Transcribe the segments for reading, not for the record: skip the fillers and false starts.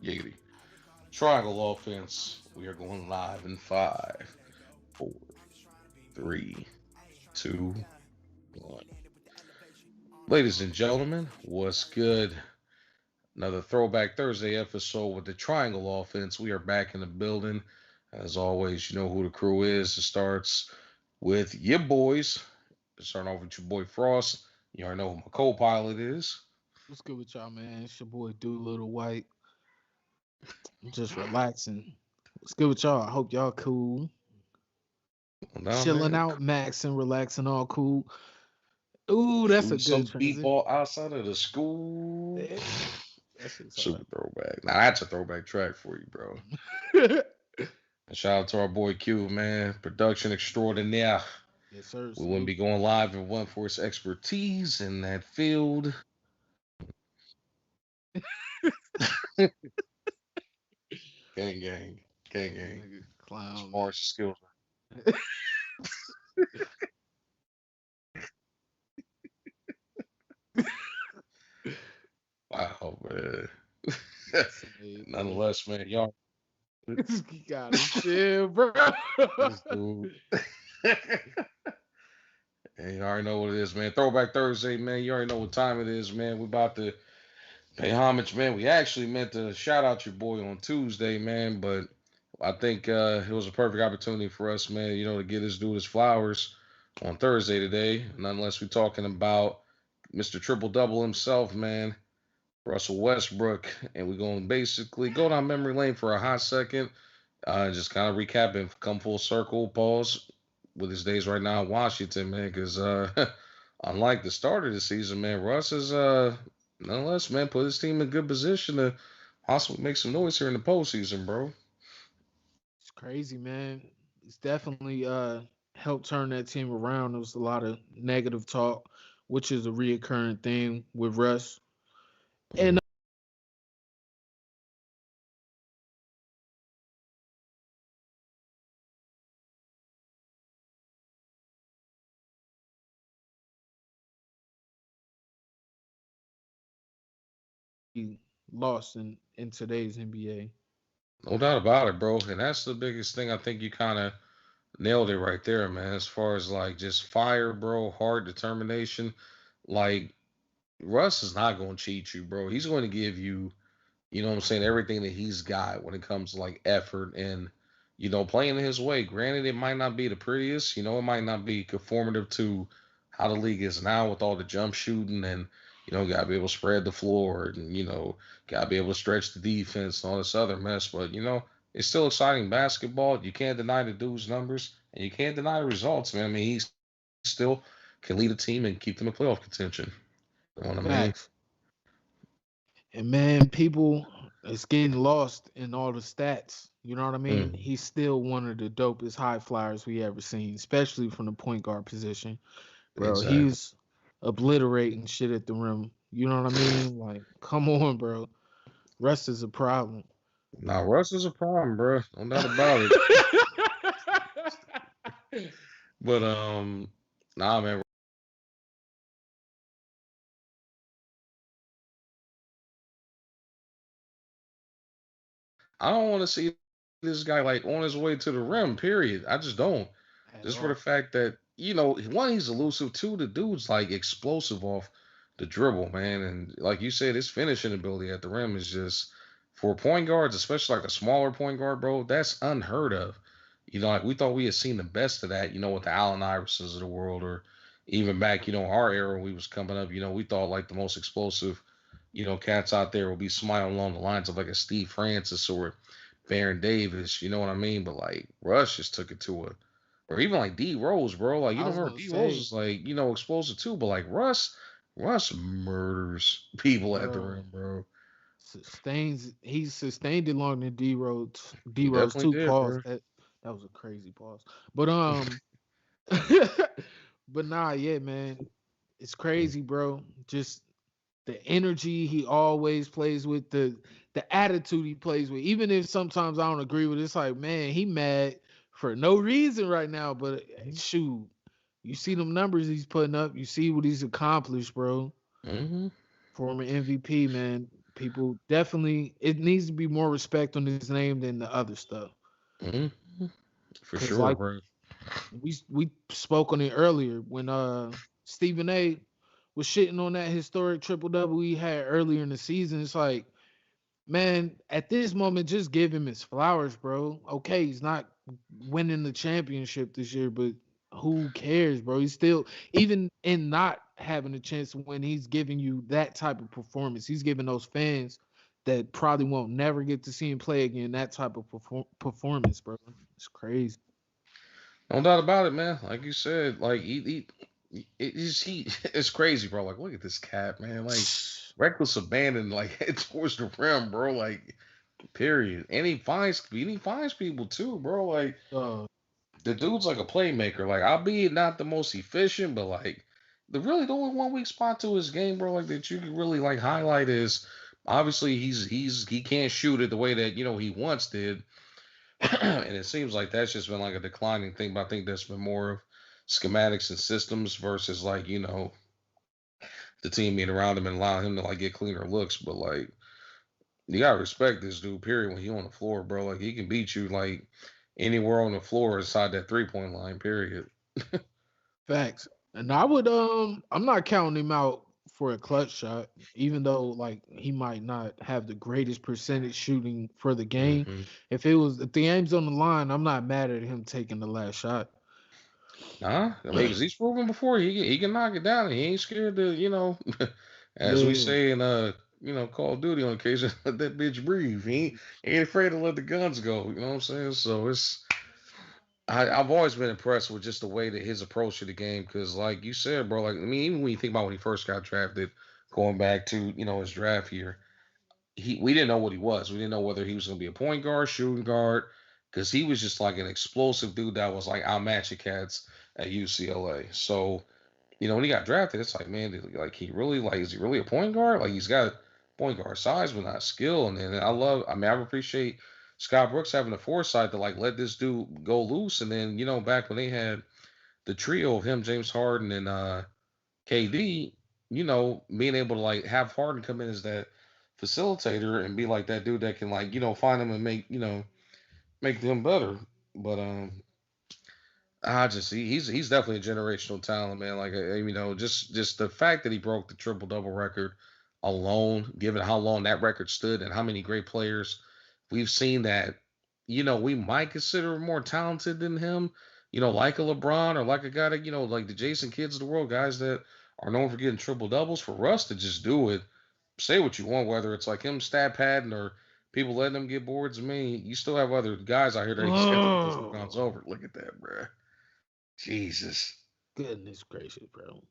Giggity. Triangle offense. We are going live in five, four, three, two, one. Ladies and gentlemen, what's good? Another Throwback Thursday episode with the Triangle offense. We are back in the building. As always, you know who the crew is. It starts with your boys. Starting off with your boy Frost. You already know who my co-pilot is. What's good with y'all, man? It's your boy Little White. I'm just relaxing. What's good with y'all? I hope y'all cool. Come down, Chilling man. out, maxing, relaxing, all cool. Ooh, that's a Shooting good some transition. b-ball outside of the school. Yeah, that shit's Super hard. throwback. Now that's a throwback track for you, bro. And shout out to our boy Q, man. Production extraordinaire. Yes, sir. We wouldn't Salute. be going live if it wasn't for his expertise in that field. Gang, gang, gang, gang. Nigga, As clown, far man. as skills. Wow, man. Say, bro. Nonetheless, man, y'all, You gotta chill, bro. this dude. And you already know what it is, man. Throwback Thursday, man. You already know what time it is, man. We about to pay homage, man. We actually meant to shout out your boy on Tuesday, man, but I think it was a perfect opportunity for us, man, to get this dude his flowers on Thursday today. Nonetheless, we're talking about Mr. Triple Double himself, man, Russell Westbrook, and we're going to basically go down memory lane for a hot second, just kind of recap and come full circle, pause with his days right now in Washington, man, because unlike the start of the season, man, Russ is nonetheless, man, put his team in good position to possibly make some noise here in the postseason, bro. It's crazy, man. It's definitely helped turn that team around. There was a lot of negative talk, which is a reoccurring thing with Russ. And Mhm. he lost in today's NBA. No doubt about it, bro. And that's the biggest thing. I think you kind of nailed it right there, man. As far as like just fire, bro, hard determination. Like Russ is not going to cheat you, bro. He's going to give you, what I'm saying, everything that he's got when it comes to like effort and, playing his way. Granted, it might not be the prettiest, it might not be conformative to how the league is now with all the jump shooting and, got to be able to spread the floor and, got to be able to stretch the defense and all this other mess. But, it's still exciting basketball. You can't deny the dude's numbers and you can't deny the results, man. I mean, he still can lead a team and keep them in playoff contention. You know what I mean? Facts. And man, people is getting lost in all the stats. You know what I mean? Mm, He's still one of the dopest high flyers we ever seen, especially from the point guard position. Bro, exactly. he's obliterating shit at the rim. You know what I mean? Like, come on, bro. Rest is a problem. Now Russ is a problem, bro. No doubt about it. But nah, man. I don't want to see this guy like on his way to the rim. Period. I just don't. Just At for the all. fact that one, he's elusive. Two, the dude's like explosive off the dribble, man. And like you said, his finishing ability at the rim is just for point guards, especially like a smaller point guard, bro. That's unheard of. Like we thought we had seen the best of that. With the Allen Iversons of the world, or even back, our era when we was coming up. We thought like the most explosive cats out there will be smiling along the lines of like a Steve Francis or Baron Davis, you know what I mean? But like Rush just took it to a, or even like D Rose, bro. Like I was remember gonna D Rose say, was like explosive too, but like Russ murders people at the bro, rim, bro. he sustained it longer than D He Rose definitely two did, pause. bro. That was a crazy pause. But but nah, yeah, man. It's crazy, bro. Just the energy he always plays with, the attitude he plays with. Even if sometimes I don't agree with it, it's like, man, he mad for no reason right now. But shoot, you see them numbers he's putting up, you see what he's accomplished, bro. Mm-hmm. Former MVP, man. People definitely it needs to be more respect on his name than the other stuff. Hmm. For Cause sure, like bro. we spoke on it earlier when Stephen A was shitting on that historic triple double he had earlier in the season. It's like, man, at this moment, just give him his flowers, bro. Okay, he's not winning the championship this year, but who cares, bro? He's still, even in not having a chance to win, he's giving you that type of performance. He's giving those fans that probably won't never get to see him play again that type of performance, bro. It's crazy. No doubt about it, man. Like you said, like he it's crazy, bro. Like, look at this cat, man. Like, reckless abandon, like head towards the rim, bro. Like, period. And he finds people too, bro. Like, Uh, the dude's like a playmaker. Like, albeit not the most efficient, but like, the only one weak spot to his game, bro. Like that you can really like highlight is obviously he can't shoot it the way that he once did. And it seems like that's just been like a declining thing. But I think that's been more of schematics and systems versus like the team being around him and allowing him to like get cleaner looks. But like you gotta respect this dude. Period. When he on the floor, bro, like he can beat you like anywhere on the floor inside that 3 point line. Period. Facts. And I would I'm not counting him out for a clutch shot, even though like he might not have the greatest percentage shooting for the game. Hmm. If the game's on the line, I'm not mad at him taking the last shot. Nah, I mean, 'cause he's proven before he can knock it down, and he ain't scared to as we Yeah. say in Call of Duty on occasion, let that bitch breathe. He ain't afraid to let the guns go. You know what I'm saying? So I've always been impressed with just the way that his approach to the game, because like you said, bro, like I mean, even when you think about when he first got drafted, going back to his draft year, we didn't know what he was. We didn't know whether he was going to be a point guard, shooting guard, because he was just like an explosive dude that was like outmatching cats at UCLA. So when he got drafted, it's like, man, like he really like is he really a point guard? Like he's got point guard size, but not skill. And then I mean, I appreciate Scott Brooks having the foresight to like let this dude go loose. And then back when they had the trio of him, James Harden, and KD, being able to like have Harden come in as that facilitator and be like that dude that can like find them and make them better. But I just he's definitely a generational talent, man. Like just the fact that he broke the triple double record alone, given how long that record stood and how many great players we've seen that we might consider more talented than him. Like a LeBron or like a guy that like the Jason Kids of the world, guys that are known for getting triple doubles. For Russ to just do it, say what you want, whether it's like him stat padding or people letting him get boards. I mean, you still have other guys out here that he's got to put those rebounds Oh, over. Look at that, bruh. Jesus. goodness gracious, bro.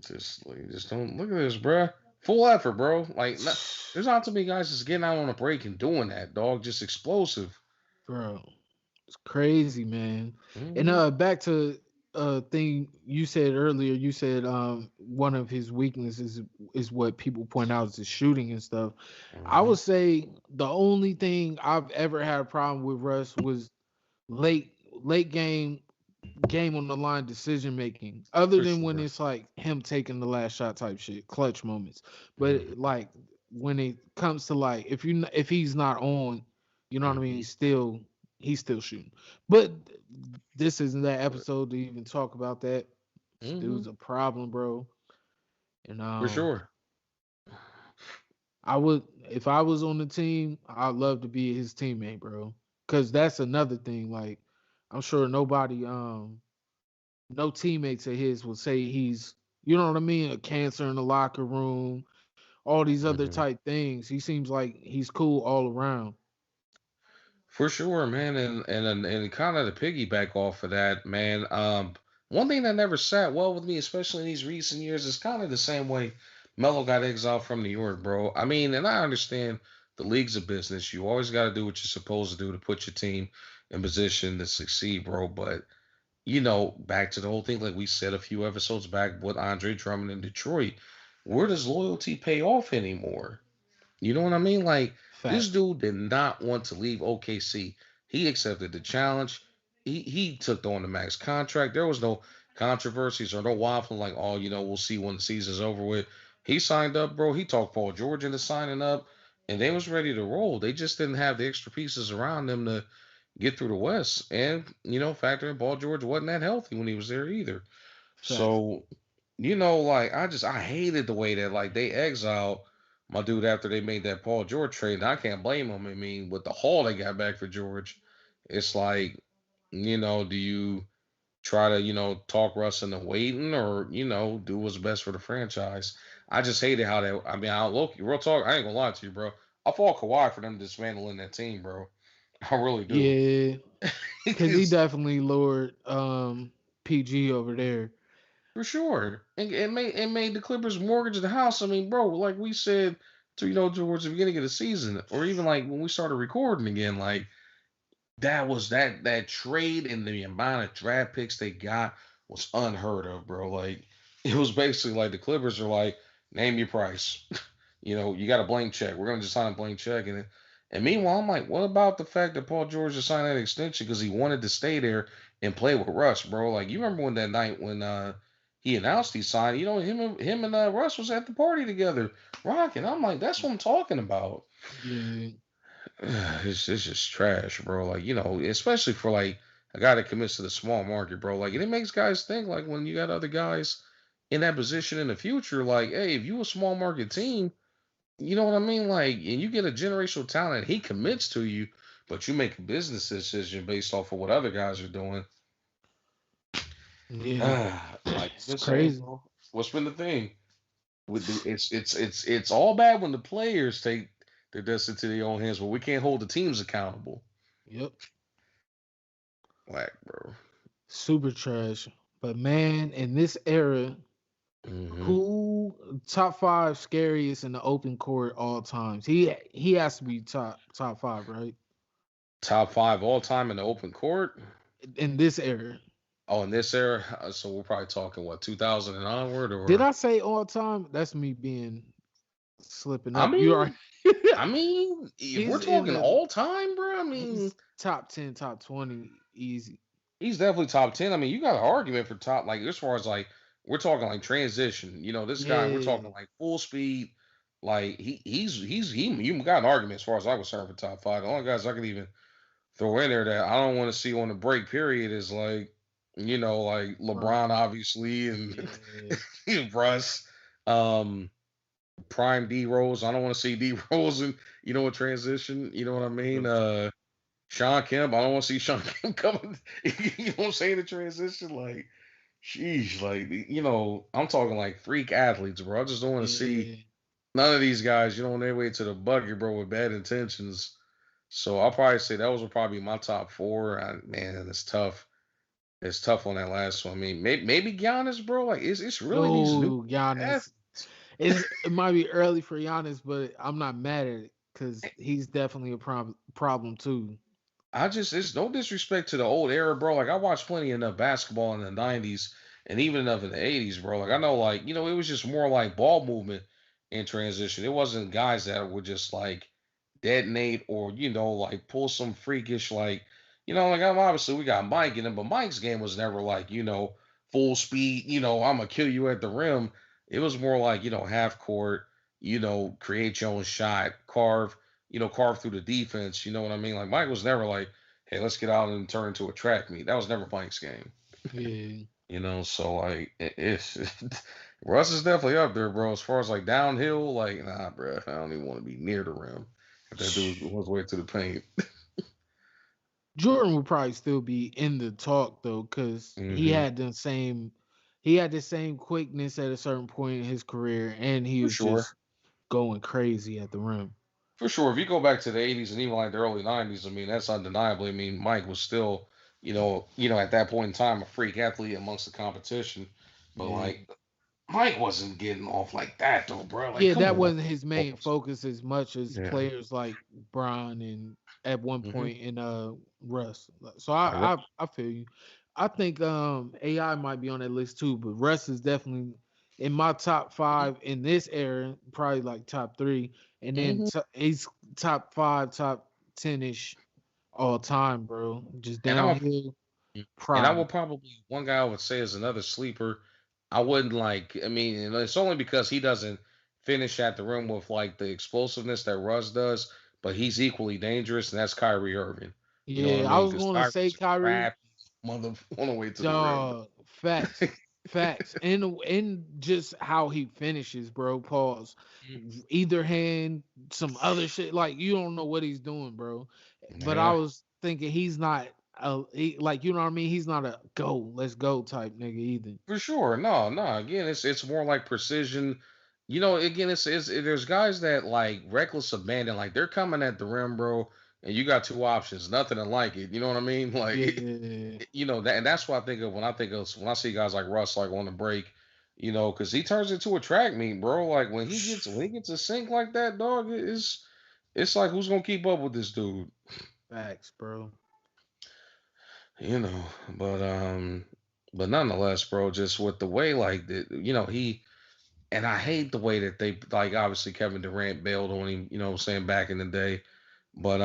Just don't look at this, bruh. Full effort, bro. Like, there's not too many guys just getting out on a break and doing that, dog. Just explosive. Bro. It's crazy, man. And Hmm. back to thing you said earlier, you said one of his weaknesses is what people point out is his shooting and stuff. I Hmm. would say the only thing I've ever had a problem with Russ was late game on the line decision making. Other For than when sure. it's like him taking the last shot type shit, clutch moments. But Hmm. like when it comes to like if he's not on, you know what I mean, Hmm. he's still shooting. But this isn't that episode to even talk about that. This Hmm. dude's a problem, bro. And For sure. I would if I was on the team, I'd love to be his teammate, bro. Cause that's another thing. Like I'm sure nobody no teammates of his will say he's, you know what I mean, a cancer in the locker room, all these other Hmm. type things. He seems like he's cool all around. For sure, man, and kind of to piggyback off of that, man. One thing that never sat well with me, especially in these recent years, is kind of the same way Melo got exiled from New York, bro. I mean, and I understand the league's a business. You always got to do what you're supposed to do to put your team in position to succeed, bro. But back to the whole thing, like we said a few episodes back with Andre Drummond in Detroit, where does loyalty pay off anymore? You know what I mean? Like this Facts. dude did not want to leave OKC. He accepted the challenge. He took on the max contract. There was no controversies or no waffling like, oh, we'll see when the season's over with. He signed up, bro. He talked Paul George into signing up, and they was ready to roll. They just didn't have the extra pieces around them to get through the West. And factor in Paul George wasn't that healthy when he was there either. Facts. So, like I hated the way that like they exiled my dude after they made that Paul George trade. And I can't blame them. I mean, with the haul they got back for George, it's like, do you try to, talk Russ into waiting or, do what's best for the franchise? I just hated how that I mean, real talk, I ain't gonna lie to you, bro. I fought Kawhi for them dismantling that team, bro. I really do. Yeah, because he It's definitely lured PG over there. for sure. And it made the Clippers mortgage the house. I mean, bro, like we said to towards the beginning of the season, or even like when we started recording again, like that trade and the amount of draft picks they got was unheard of, bro. Like it was basically like the Clippers are like, name your price. You got a blank check. We're gonna just sign a blank check, and meanwhile, I'm like, what about the fact that Paul George just signed that extension because he wanted to stay there and play with Russ, bro? Like you remember when that night when he announced he signed, him and Russ was at the party together, rocking. I'm like, that's what I'm talking about. Yeah, It's just trash, bro. Like, especially for like a guy that commits to the small market, bro. Like, and it makes guys think like when you got other guys in that position in the future, like, hey, if you a small market team, you know what I mean? Like, and you get a generational talent, he commits to you, but you make a business decision based off of what other guys are doing. yeah, Like I've it's been saying, crazy. bro, what's been the thing? It's all bad when the players take their destiny to their own hands, but we can't hold the teams accountable. Yep, Whack, bro. super trash. But man, in this era, Hmm. who top five scariest in the open court all times? He has to be top five, right? Top five all time in the open court. In this era. Oh, in this era, so we're probably talking what 2000 and onward, Did or I say all time? That's me being slipping I up. You are mean, if we're he's in talking the all time, bro, I mean, he's top 10, top 20 easy. he's definitely top 10. I mean, you got an argument for top, like as far as like we're talking like transition. This guy, we're talking Yeah. like full speed. Like you got an argument as far as I'm concerned for top five. The only guys I can even throw in there that I don't want to see on the break period is like, like LeBron Bron. obviously Yeah. and Russ, um, prime D Rose. I don't want to see D Rose in a transition. You know what I mean? Yep. Sean Kemp. I don't want to see Sean Kemp coming. You know what I'm saying? The transition, like, sheesh, like I'm talking like freak athletes, bro. I just don't want to see Yeah. none of these guys, on their way to the bucket, bro, with bad intentions. So I'll probably say that was probably my top four. Man, it's tough. It's tough on that last one. I mean, maybe Giannis, bro. Like, it's really these new. Oh, Giannis. It might be early for Giannis, but I'm not mad at it because he's definitely a problem too. It's no disrespect to the old era, bro. Like, I watched plenty enough basketball in the '90s and even enough in the '80s, bro. Like, I know, like, it was just more like ball movement in transition. It wasn't guys that would just like detonate or like pull some freakish like like obviously we got Mike in him, but Mike's game was never like full speed. I'm gonna kill you at the rim. It was more like half court. Create your own shot, carve through the defense. You know what I mean? Like Mike was never like, hey, let's get out and turn into a track meet. That was never Mike's game. Yeah. So like it's Russ is definitely up there, bro. As far as like downhill, like nah, bro. I don't even want to be near the rim. If that dude was way to the paint. Jordan would probably still be in the talk though, because Hmm. he had the same quickness at a certain point in his career, and he For was sure. just going crazy at the rim. For sure. If you go back to the '80s and even like the early '90s, I mean that's undeniably. I mean Mike was still, at that point in time a freak athlete amongst the competition, but Yeah. like Mike wasn't getting off like that though, bro. Like Yeah, come that on. wasn't his main focus as much as Yeah. players like Bron and at one Hmm. point in Russ. So Like Russ. I feel you. I think AI might be on that list too, but Russ is definitely in my top five in this era, probably like top three, and then Hmm. he's top five, top 10ish all time, bro. Just And I would, downhill and I pride. would probably one guy I would say is another sleeper. I wouldn't like. I mean, and it's only because he doesn't. finish at the rim with like the explosiveness that Russ does, but he's equally dangerous, and that's Kyrie Irving. You know what I Yeah, I mean? was Because going to say Kyrie's a Kyrie. crap mother on the way to the rim. Dog, facts, facts, and just how he finishes, bro. Pause. Either hand, some other shit. Like you don't know what he's doing, bro. But I Yeah, was thinking he's not like you know what I mean. He's not a go, let's go type nigga either. for sure. No, no. Again, it's more like precision. You know, again, there's guys that like reckless abandon, like they're coming at the rim, bro, and you got two options, nothing to like it. You know what I mean? Like, Yeah, you know that, and that's what I think of when I see guys like Russ like on the break. You know, because he turns into a track meet, bro. Like when he gets a sink like that, dog, it's like who's gonna keep up with this dude? facts, bro. You know, but nonetheless, bro, just with the way like and I hate the way that they like obviously Kevin Durant bailed on him, you know what I'm saying, back in the day. But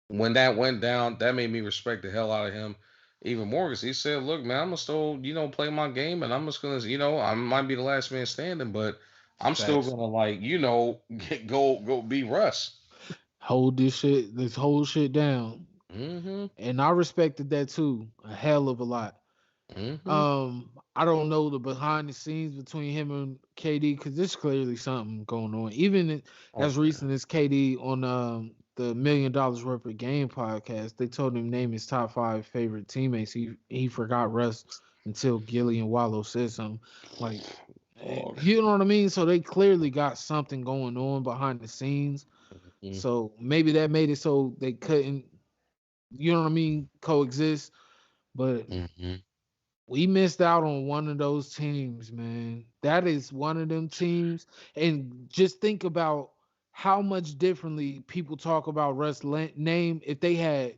when that went down, that made me respect the hell out of him even more because he said, look, man, I'm gonna still, play my game and I'm just gonna, I might be the last man standing, but I'm still Facts. gonna like, go be Russ. Hold this whole shit down. Mm-hmm. And I respected that too, a hell of a lot. Mm-hmm. I don't know the behind the scenes between him and KD because there's clearly something going on. Even Oh as yeah. recent as KD on the $1 million worth of game podcast, they told him to name his top five favorite teammates. He forgot Russ until Gilly and Wallow said something. Like, Dog. you know what I mean? So they clearly got something going on behind the scenes. So maybe that made it so they couldn't, you know what I mean, coexist. But Mm-hmm. we missed out on one of those teams, man. That is one of them teams. And just think about how much differently people talk about Russ' name if they had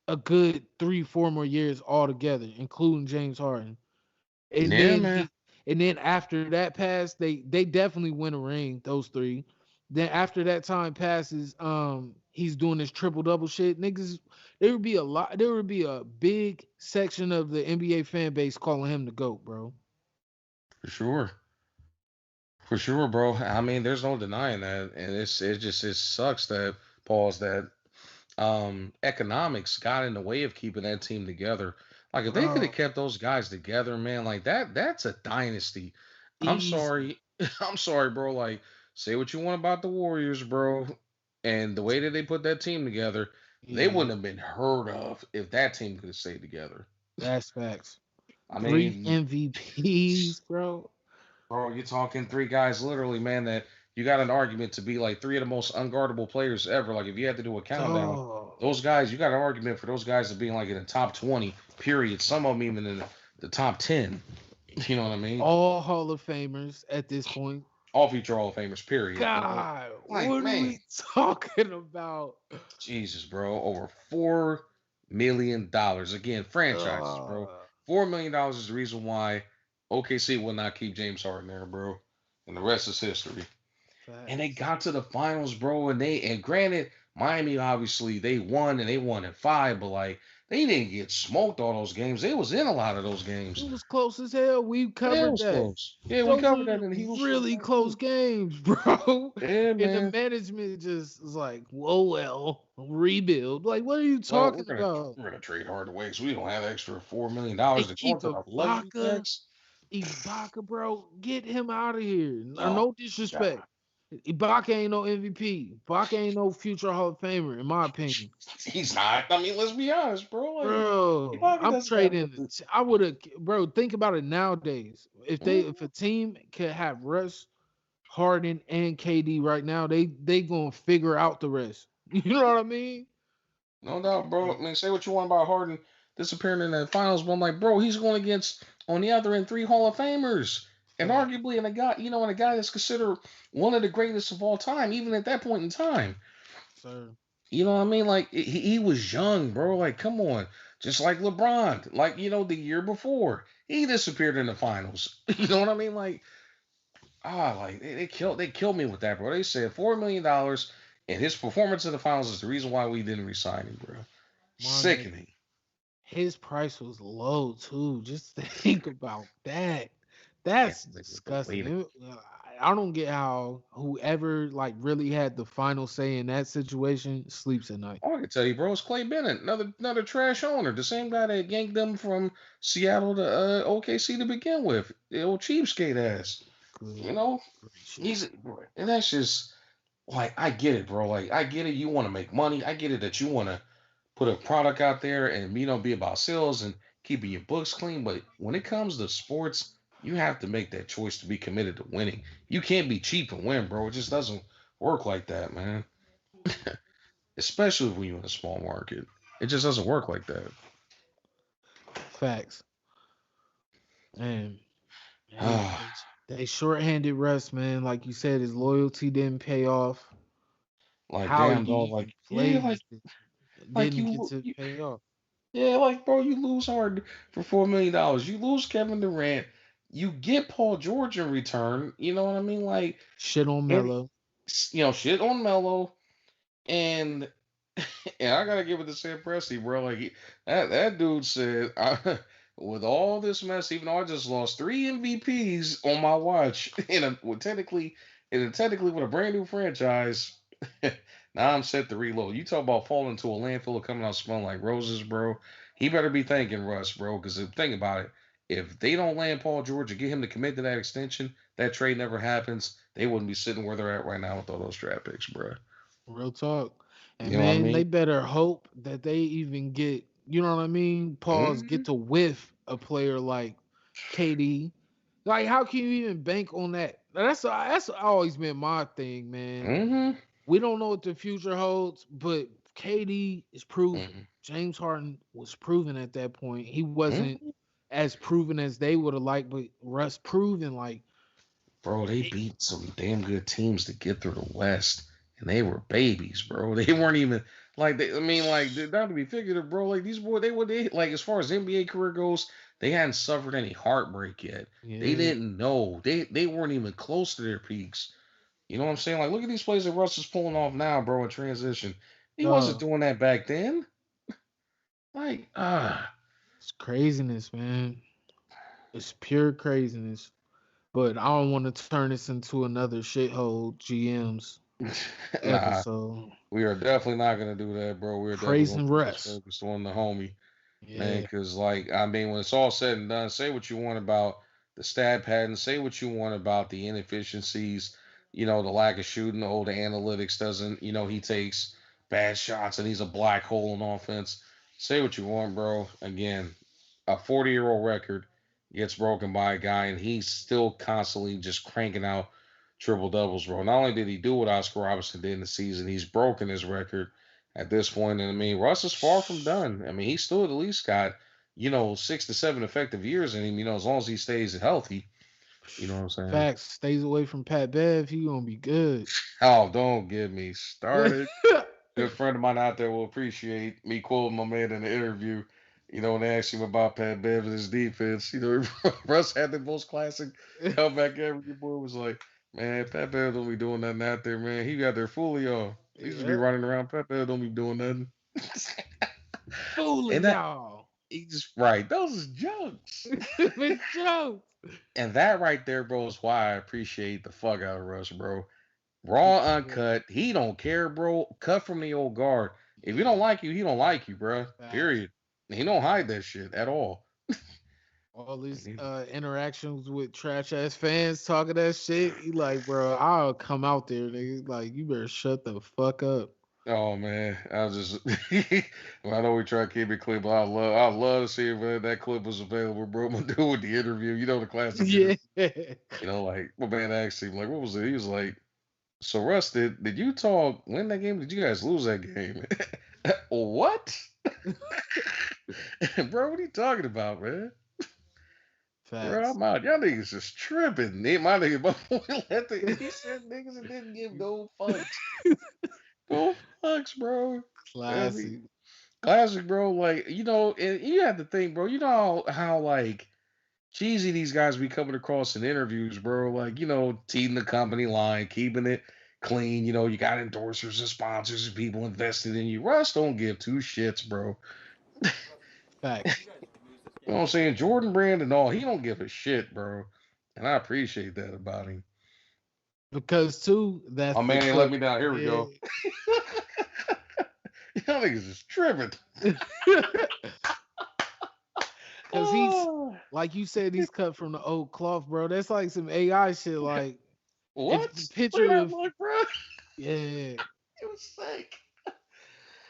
a good 3, 4 more years altogether, including James Harden. And Yeah, then man. and then after that pass, they definitely win a ring, those three. Then after that time passes, he's doing this triple double shit. Niggas, there would be a big section of the NBA fan base calling him the GOAT, bro. For sure. For sure, bro. I mean, there's no denying that, and it sucks that pause that economics got in the way of keeping that team together. Like if they could have Bro, kept those guys together, man, like that's a dynasty. I'm easy. sorry. I'm sorry, bro. Like say what you want about the Warriors, bro. And the way that they put that team together, they Yeah, wouldn't have been heard of if that team could have stayed together. that's facts. I Three mean, MVPs, bro. bro, you're talking three guys literally, man, that you got an argument to be like three of the most unguardable players ever. Like if you had to do a countdown, Dog. those guys, you got an argument for those guys to being like in the top 20, period. Some of them even in the top 10. You know what I mean? All Hall of Famers at this point. All future Hall of Famers, period. God, Like, what are man, we talking about? Jesus, bro. Over $4 million. Again, franchises, bro. Uh, $4 million is the reason why OKC will not keep James Harden there, bro. And the rest is history. And they facts. got to the finals, bro. And granted, Miami obviously they won and they won in five, but like they didn't get smoked all those games. They was in a lot of those It games. was close as hell. We Yeah, it covered was that. close. Yeah, we Those covered are that in the Heat show really part close too. games, bro. Yeah, And the man. management just was like, whoa, well, rebuild. Like, what are you Well, talking about? we're gonna trade hard away because we don't have extra $4 million to go into our luxury Ibaka, tax. Ibaka, bro, get him out of here. Oh No disrespect. God, Ibaka ain't no MVP. Ibaka ain't no future Hall of Famer, in my opinion. he's not. I mean, let's be honest, bro. Like Bro, Ibaka I'm doesn't have trading. nothing. I would have, bro. Think about it nowadays. If Mhm. a team could have Russ, Harden, and KD right now, they gonna figure out the rest. You know what I mean? No doubt, bro. I mean, say what you want about Harden disappearing in the finals, but I'm like, bro, he's going against on the other end three Hall of Famers, and Fact, arguably, and a guy that's considered one of the greatest of all time, even at that point in time. sir. You know what I mean? Like he was young, bro. Like, come on, just like LeBron, like the year before he disappeared in the finals. You know what I mean? Like they killed me with that, bro. They said $4 million, and his performance in the finals is the reason why we didn't resign him, bro. My nigga, Sickening. his price was low too. Just think about that. Yeah, That's the way disgusting. that I don't get how whoever like really had the final say in that situation sleeps at night. Oh, I can tell you, bro, it's Clay Bennett, another trash owner, the same guy that yanked them from Seattle to OKC to begin with, the old cheapskate ass. You Good know, gracious. and that's just like I get it, bro. Like I get it, you want to make money. I get it that you want to put a product out there and be about sales and keeping your books clean. But when it comes to sports, you have to make that choice to be committed to winning. You can't be cheap and win, bro. It just doesn't work like that, man. Especially when you're in a small market. It just doesn't work like that. Facts. And they shorthanded Russ, man. Like you said, his loyalty didn't pay off. Like How he damn dog, even like yeah, played like didn't get to pay off. yeah, like bro, you lose hard for $4 million. You lose Kevin Durant. You get Paul George in return. You know what I mean? Like, Shit on and Melo. shit on Melo, and and I gotta give it to Sam Presti, bro. Like that dude said, with all this mess, even though I just lost three MVPs on my watch, technically with a brand new franchise, now I'm set to reload. You talk about falling into a landfill of coming out smelling like roses, bro. He better be thanking Russ, bro. Because think about it, if they don't land Paul George and get him to commit to that extension, that trade never happens. They wouldn't be sitting where they're at right now with all those draft picks, bro. Real talk. And You know what I man, they mean? better hope that they even get, you know what I mean? Pause, Hmm. get to whiff a player like KD. Like, how can you even bank on that? That's always been my thing, man. Hmm. We don't know what the future holds, but KD is proven. Hmm. James Harden was proven at that point. He wasn't Hmm. as proven as they would have liked, but Russ proven like Bro, they it, beat some damn good teams to get through the West, and they were babies, bro. They weren't even like I mean, like not to be figurative, bro. Like these boys, they like as far as NBA career goes, they hadn't suffered any heartbreak yet. They yeah. didn't know. They weren't even close to their peaks. You know what I'm saying? Like, look at these plays that Russ is pulling off now, bro. In transition, he wasn't Dog. doing that back then. Like, It's craziness, man. It's pure craziness. But I don't want to turn this into another shithole GMs nah. episode. We are definitely not gonna do that, bro. We're definitely gonna Praising keep this Russ. focused on the homie, man. Yeah. Because, like, I mean, when it's all said and done, say what you want about the stat pattern, say what you want about the inefficiencies, the lack of shooting, the analytics doesn't, he takes bad shots and he's a black hole in offense. Say what you want, bro. Again, a 40-year-old record gets broken by a guy, and he's still constantly just cranking out triple doubles, bro. Not only did he do what Oscar Robertson did in the season, he's broken his record at this point. And I mean, Russ is far from done. I mean, he still at least got, 6 to 7 effective years in him, as long as he stays healthy. You know what I'm saying? Facts. Stays away from Pat Bev. He gonna be good. Oh, don't get me started. Good friend of mine out there will appreciate me quoting my man in the interview. When they asked him about Pat Bev and his defense, Russ had the most classic comeback ever. Your boy was like, "Man, Pat Bev don't be doing nothing out there, man. He got there fully y'all. He just be Yeah. running around. Pat Bev don't be doing nothing." Fooling and that y'all. he just right. Those is jokes. With jokes. And that right there, bro, is why I appreciate the fuck out of Russ, bro. Raw, Yeah. uncut. He don't care, bro. Cut from the old guard. If he don't like you, he don't like you, bro. Facts. Period. He don't hide that shit at all. All Like, these interactions with trash ass fans talking that shit. He like, bro, I'll come out there, nigga. Like, you better shut the fuck up. oh man, I was just. I know we try to keep it clean, but I love to see if that clip was available, bro. I'm gonna do with the interview. The classic interview. Yeah. Like my man asked him, like, what was it? He was like, "So Russ, did Utah win that game? Did you guys lose that game?" What? Bro, what are you talking about, man? Bro, Facts. I'm out. Y'all niggas just tripping. My nigga, my boy he said niggas and didn't give no fucks. No fucks, bro. I mean, Classy. classic, bro. Like, and you have to think, bro, you know how like cheesy these guys be coming across in interviews, bro. Like, teeing the company line, keeping it clean. You got endorsers and sponsors and people invested in you. Russ don't give two shits, bro. Facts. You know what I'm saying? Jordan Brand and all, he don't give a shit, bro. And I appreciate that about him. because too, My that's the man ain't let clip. me down. Here we Yeah. go. Y'all niggas is tripping. Cause he's Oh, like you said, he's cut from the old cloth, bro. That's like some AI shit. Like if the what? Look picture at that of look, bro. yeah, It was sick.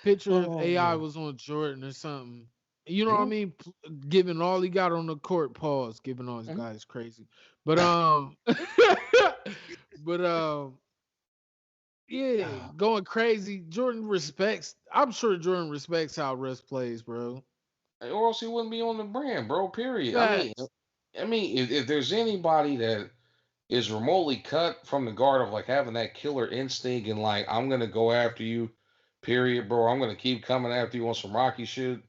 picture of AI Oh, was on Jordan or something. You know what I mhm, mean? Giving all he got on the court, pause. Giving all his mhm. guys crazy, but but yeah, Ah, going crazy. Jordan respects. I'm sure Jordan respects how Russ plays, bro. or else he wouldn't be on the brand, bro. Period. Facts. I mean, if there's anybody that is remotely cut from the guard of like having that killer instinct and like I'm gonna go after you, period, bro. I'm gonna keep coming after you on some Rocky shit.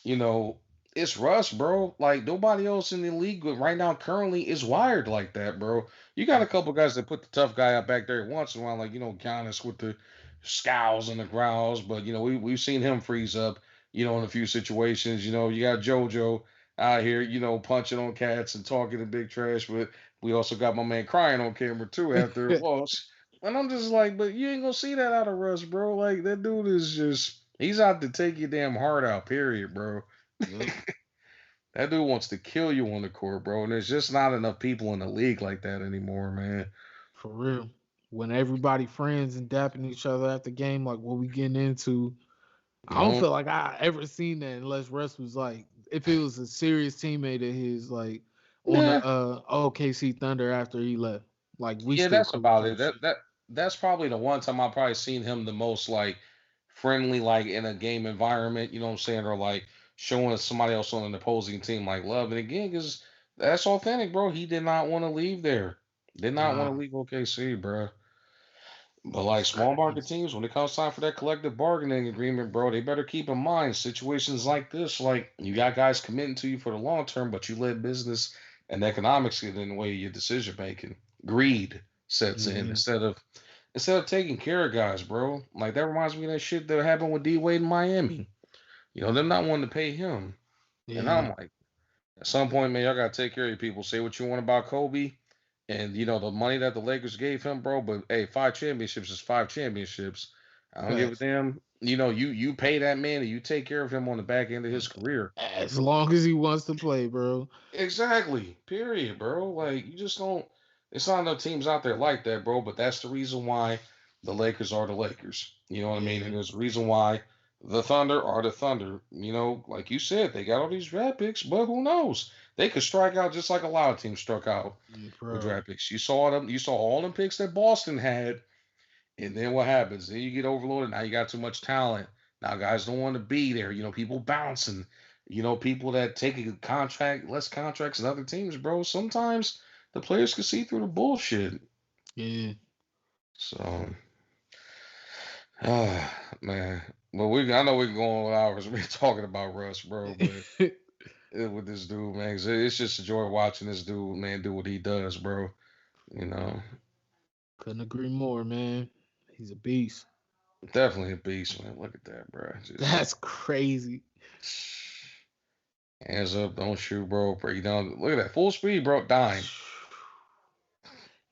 You know, it's Russ, bro. Like nobody else in the league right now currently is wired like that, bro. You got a couple guys that put the tough guy out back there once in a while, like Giannis with the scowls and the growls, but we've seen him freeze up, in a few situations. You got JoJo out here, punching on cats and talking the big trash, but we also got my man crying on camera too after a loss. And I'm just like, but you ain't gonna see that out of Russ, bro. Like that dude is just he's out to take your damn heart out, period, bro. Yep. That dude wants to kill you on the court, bro. And there's just not enough people in the league like that anymore, man. For real. When everybody friends and dapping each other at the game, like what we getting into, You I don't know? feel like I ever seen that unless Russ was like, if it was a serious teammate of his, like on the Yeah, OKC Thunder after he left. Like we yeah, still that's cool about type it. That shit. that that's probably the one time I've probably seen him the most like friendly, like in a game environment. You know what I'm saying, or like showing somebody else on an opposing team like love. And again, because that's authentic, bro. He did not want to leave there. Did not want to Nah, leave OKC, bro. But like it's small market crazy. teams, when it comes time for that collective bargaining agreement, bro, they better keep in mind situations like this. Like you got guys committing to you for the long term, but you let business and economics get in the way of your decision making. Greed sets in Yeah, instead of taking care of guys, bro. Like that reminds me of that shit that happened with D Wade in Miami. Them not wanting to pay him. And yeah. I'm like, at some point, man, y'all gotta take care of your people. Say what you want about Kobe, and the money that the Lakers gave him, bro. But hey, 5 championships is 5 championships. I don't give a Facts. damn. You pay that man and you take care of him on the back end of his career. As long as he wants to play, bro. Exactly. Period, bro. Like you just don't. It's not enough teams out there like that, bro. But that's the reason why the Lakers are the Lakers. You know what I mean? Yeah, And there's a reason why the Thunder are the Thunder. Like you said, they got all these draft picks, but who knows? They could strike out just like a lot of teams struck out yeah, with bro. draft picks. You saw them. You saw all them picks that Boston had, and then what happens? Then you get overloaded. Now you got too much talent. Now guys don't want to be there. People bouncing. People that take a contract, less contracts than other teams, bro. Sometimes the players can see through the bullshit. Yeah. So, man. But I know we can go on hours. We're talking about Russ, bro. But with this dude, man, 'cause it's just a joy watching this dude, man, do what he does, bro. You know, Couldn't agree more, man. He's a beast. definitely a beast, man. Look at that, bro. Just That's crazy. hands up, don't shoot, bro. Break down. Look at that. Full speed, bro. Dime.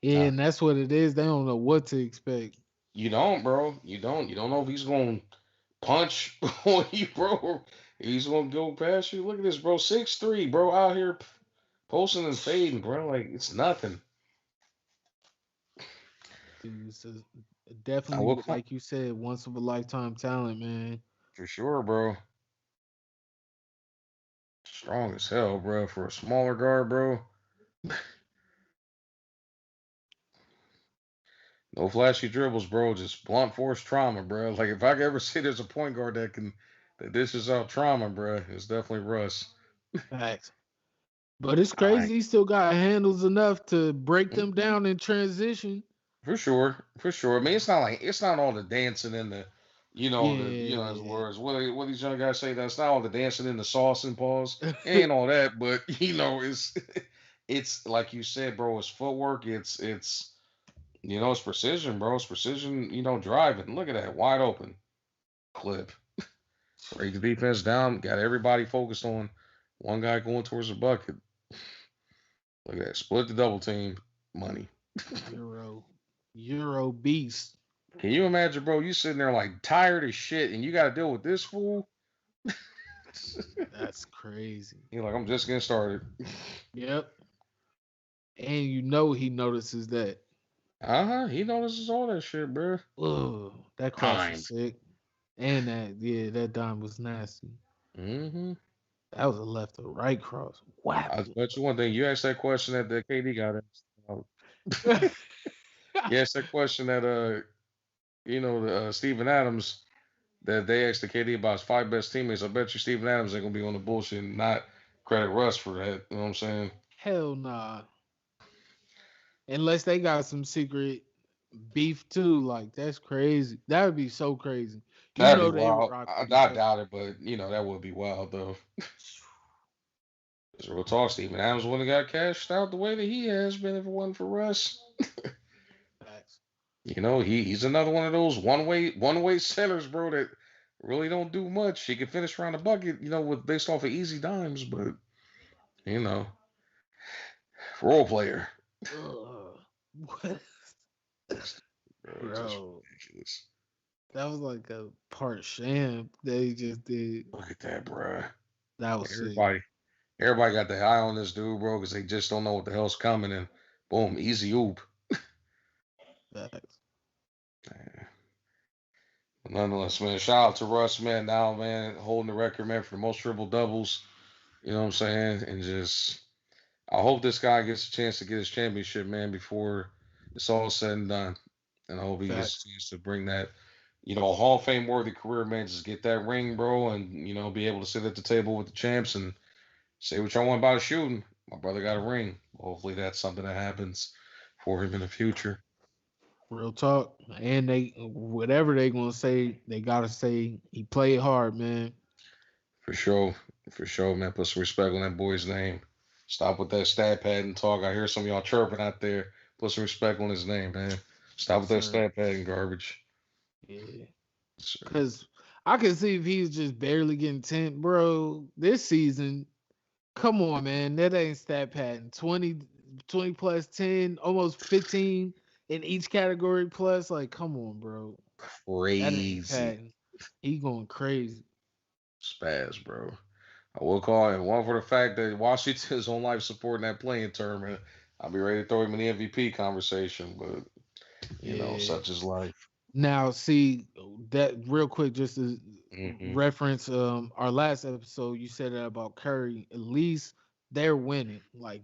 Yeah, Dime. and that's what it is. They don't know what to expect. You don't, bro. You don't. You don't know if he's going to punch on you, bro. He's going to go past you. Look at this, bro. 6'3", bro. Out here posting and fading, bro. Like, it's nothing. Dude, it's I definitely, will come. like you said, once of a lifetime talent, man. For sure, bro. Strong as hell, bro. For a smaller guard, bro. No flashy dribbles, bro. Just blunt force trauma, bro. Like, if I could ever see there's a point guard that dishes out trauma, bro, it's definitely Russ. Facts. But it's All right. crazy. He still got handles enough to break them down in transition. For sure, for sure. I mean, it's not all the dancing in the, as Yeah. words. What these young guys say. That's not all the dancing in the sauce and pause. It ain't all that, but it's it's like you said, bro. It's footwork. It's precision, bro. It's precision. Driving. Look at that, wide open clip. Break the defense down. Got everybody focused on one guy going towards the bucket. Look at that. Split the double team. Money. Zero. Euro beast. Can you imagine, bro? You sitting there like tired as shit, and you got to deal with this fool. That's crazy. You're like, I'm just getting started. Yep. And you know he notices that. He notices all that shit, bro. Oh, that cross Time. was sick. And that, yeah, that dime was nasty. Mm-hmm. That was a left or right cross. Whap. I bet you one thing. You asked that question that the KD got asked. You asked that question that Steven Adams that they asked the KD about his five best teammates. I bet you Steven Adams ain't gonna be on the bullshit and not credit Russ for that. You know what I'm saying? Hell nah. Unless they got some secret beef too. Like that's crazy. That would be so crazy. You That'd be know they wild. rock I with each other. doubt it, but that would be wild though. 'Cause real talk, Steven Adams wouldn't have got cashed out the way that he has been if it wasn't for Russ. Facts. He's another one of those one way centers, bro, that really don't do much. He can finish around the bucket, with based off of easy dimes, but you know, role player. Ugh. What? Bro, just Bro, ridiculous. that was like a part sham they just did. Look at that, bro. That was sick. Everybody got their eye on this dude, bro, because they just don't know what the hell's coming, and boom, easy oop. Facts. But nonetheless, man, shout out to Russ, man. Now, man, holding the record, man, for the most triple doubles. You know what I'm saying? And just, I hope this guy gets a chance to get his championship, man, before it's all said and done. And I hope he gets Facts. a chance to bring that, Hall of Fame worthy career, man. Just get that ring, bro, and be able to sit at the table with the champs and say what y'all want about his shooting. My brother got a ring. Hopefully, that's something that happens for him in the future. Real talk. And they whatever they gonna say, they gotta say he played hard, man. For sure. For sure, man. Put some respect on that boy's name. Stop with that stat padding talk. I hear some of y'all chirping out there. Put some respect on his name, man. Stop Yes, with that sir. stat padding garbage. Yeah. Yes, sir. Cause I can see if he's just barely getting 10, bro. This season, come on, man. That ain't stat pattern. 20 plus 10, almost 15 in each category plus. Like, come on, bro. That ain't Crazy. patent. He going crazy. Spaz, bro. I will call it one for the fact that Washington is on life support in that playing tournament. I'll be ready to throw him in the MVP conversation, but Yeah. such is life. Now, see that real quick, just to Hmm. reference our last episode, you said that about Curry. At least they're winning, like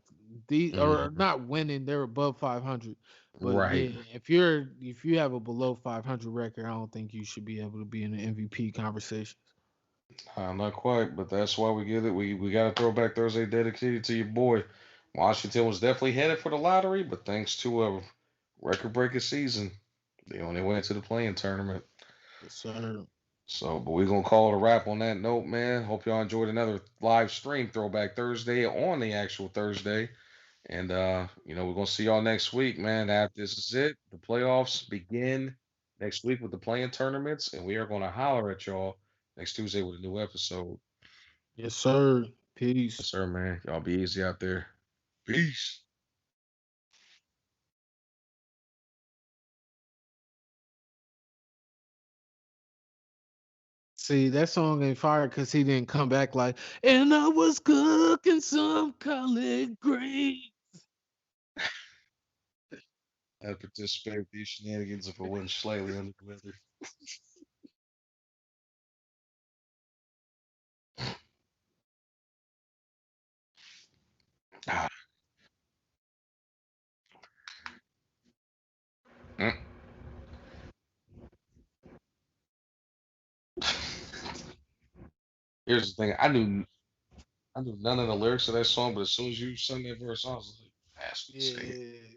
the or Hmm. not winning, they're above 500. But Right. yeah, if you have a below 500 record, I don't think you should be able to be in the MVP conversations. Not quite, but that's why we get it. We got a throwback Thursday dedicated to your boy. Washington was definitely headed for the lottery, but thanks to a record breaking season, they only went to the playing tournament. Yes, sir. So, but we're gonna call it a wrap on that note, man. Hope y'all enjoyed another live stream Throwback Thursday on the actual Thursday. And we're gonna see y'all next week, man. After this is it. The playoffs begin next week with the playing tournaments, and we are gonna holler at y'all next Tuesday with a new episode. Yes, sir. Yes, Peace. sir, man. Y'all be easy out there. Peace. See, that song ain't fire because he didn't come back like, and I was cooking some collard greens. I'd participate with these shenanigans if I wasn't slightly under the weather. Ah. Mm. Here's the thing. I knew none of the lyrics of that song, but as soon as you sung that verse, I was like, that's what say. Yeah.